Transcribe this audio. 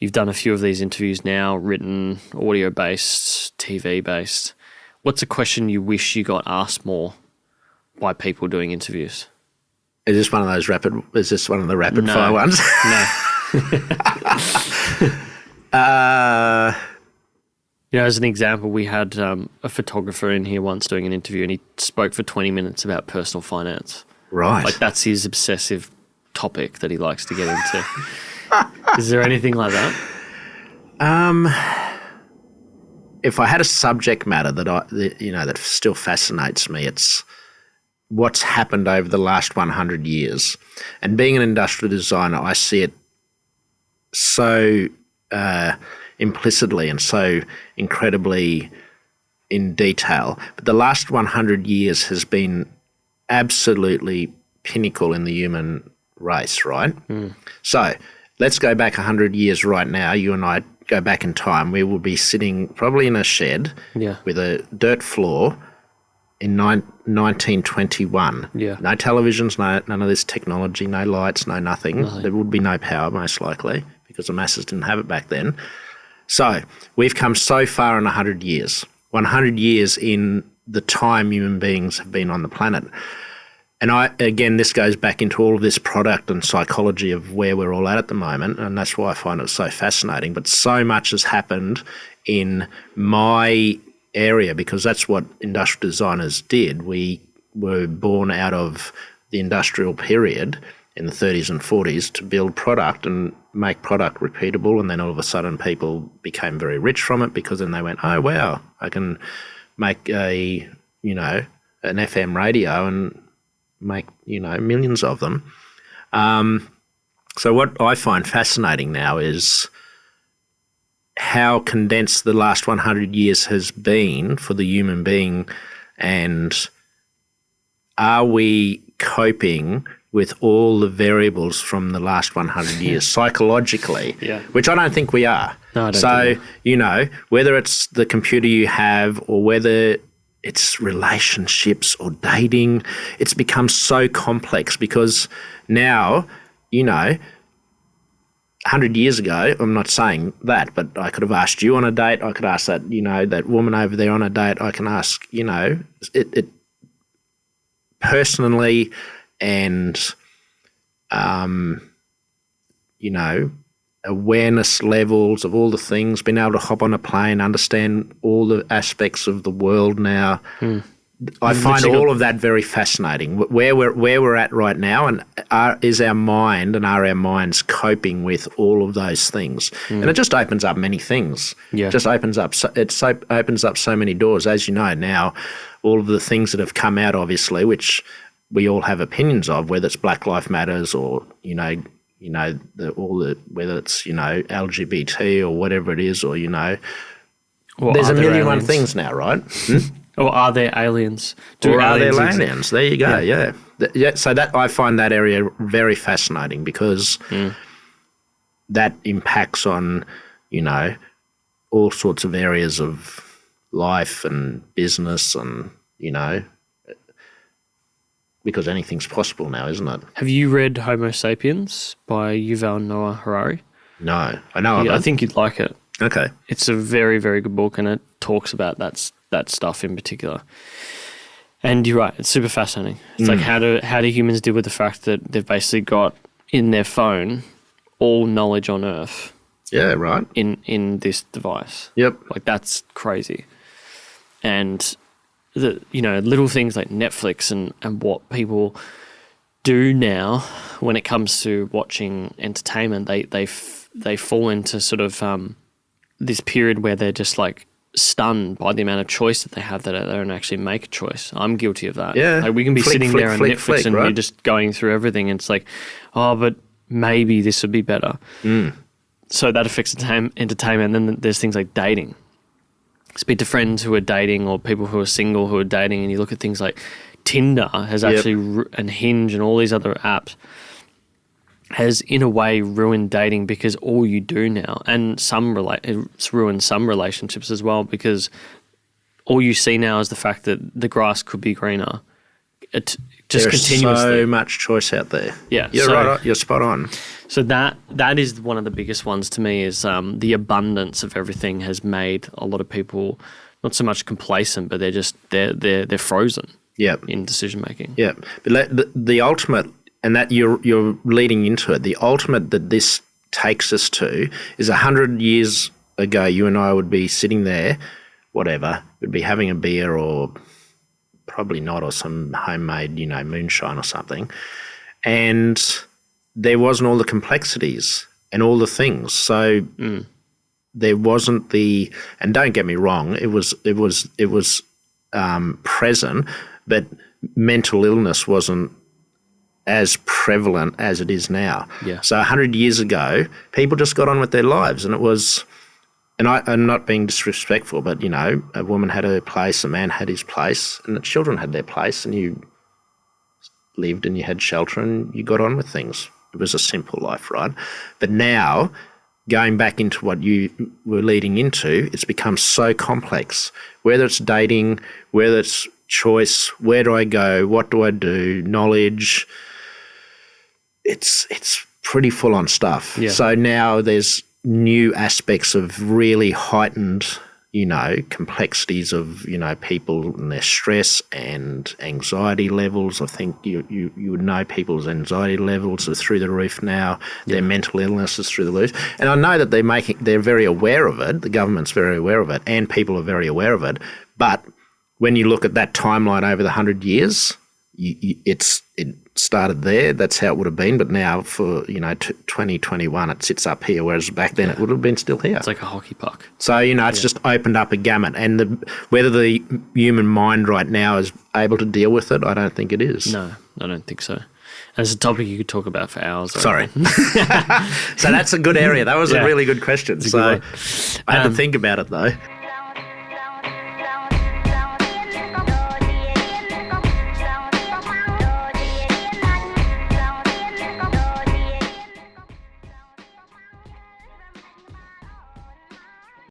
You've done a few of these interviews now, written, audio-based, TV-based. What's a question you wish you got asked more by people doing interviews? Is this one of the rapid fire ones? No. As an example, we had a photographer in here once doing an interview, and he spoke for 20 minutes about personal finance. Right. Like, that's his obsessive topic that he likes to get into. Is there anything like that? If I had a subject matter that still fascinates me, it's what's happened over the last 100 years. And being an industrial designer, I see it so implicitly and so incredibly in detail. But the last 100 years has been absolutely pinnacle in the human race, right? So let's go back 100 years right now. You and I go back in time. We will be sitting probably in a shed with a dirt floor in 1921. Yeah. No televisions, none of this technology, no lights, no nothing. There would be no power most likely because the masses didn't have it back then. So we've come so far in 100 years. 100 years in the time human beings have been on the planet. And again, this goes back into all of this product and psychology of where we're all at the moment, and that's why I find it so fascinating. But so much has happened in my area because that's what industrial designers did. We were born out of the industrial period in the 30s and 40s to build product and make product repeatable, and then all of a sudden people became very rich from it because then they went, oh, wow, I can make an FM radio and make, millions of them. So what I find fascinating now is how condensed the last 100 years has been for the human being, and are we coping with all the variables from the last 100 years psychologically, which I don't think we are. No, I don't so, whether it's the computer you have or whether it's relationships or dating, it's become so complex because now, 100 years ago, I'm not saying that, but I could have asked you on a date. I could ask that, that woman over there on a date. I can ask, it personally and, awareness levels of all the things, being able to hop on a plane, understand all the aspects of the world now. I find all of that very fascinating. Where we're at right now, and is our mind and are our minds coping with all of those things? And it just opens up many things. Yeah. It just opens up so many doors. As you know now, all of the things that have come out, obviously, which we all have opinions of, whether it's Black Lives Matters or whether it's LGBT or whatever it is, or there's a million one things now, right? Or are there aliens? Are there aliens? There you go. Yeah. So that I find that area very fascinating because that impacts on all sorts of areas of life and business, and because anything's possible now, isn't it? Have you read Homo Sapiens by Yuval Noah Harari? No, I know of it. I think you'd like it. Okay. It's a very, very good book, and it talks about that stuff in particular. And you're right, it's super fascinating. It's like how do humans deal with the fact that they've basically got in their phone all knowledge on Earth. Yeah, right. In this device. Yep. Like, that's crazy. And the little things like Netflix and what people do now when it comes to watching entertainment, they fall into sort of this period where they're just like stunned by the amount of choice that they have that they don't actually make a choice. I'm guilty of that. Yeah. Like, we can be sitting there on Netflix and right? You're just going through everything, and it's like, oh, but maybe this would be better. So that affects entertainment. And then there's things like dating. Speak to friends who are dating or people who are single who are dating, and you look at things like Tinder has actually and Hinge and all these other apps has in a way ruined dating because all you do now, and it's ruined some relationships as well because all you see now is the fact that the grass could be greener just There's continuously. so much choice out there. Yeah, you're right. You're spot on. So that is one of the biggest ones to me. Is the abundance of everything has made a lot of people not so much complacent, but they're frozen. Yep. In decision making. Yeah, but the ultimate, and that you're leading into it. The ultimate that this takes us to is 100 years ago. You and I would be sitting there, whatever, we'd be having a beer or probably not, or some homemade, moonshine or something, and there wasn't all the complexities and all the things. So there wasn't and don't get me wrong, it was present, but mental illness wasn't as prevalent as it is now. Yeah. So 100 years ago, people just got on with their lives, and it was, and I'm not being disrespectful, but, a woman had her place, a man had his place, and the children had their place, and you lived and you had shelter and you got on with things. It was a simple life, right? But now, going back into what you were leading into, it's become so complex, whether it's dating, whether it's choice, where do I go, what do I do, knowledge. It's pretty full on stuff. Yeah. So now there's new aspects of really heightened, complexities of, people and their stress and anxiety levels. I think you would know people's anxiety levels are through the roof now. Yeah. Their mental illness is through the roof. And I know that they're very aware of it. The government's very aware of it, and people are very aware of it. But when you look at that timeline over the 100 years, it started there. That's how it would have been. But now for 2021, it sits up here, whereas back then it would have been still here. It's like a hockey puck. So it's just opened up a gamut, and whether the human mind right now is able to deal with it, I don't think it is. No, I don't think so. And it's a topic you could talk about for hours. Sorry. So that's a good area. That was a really good question. So I had to think about it though.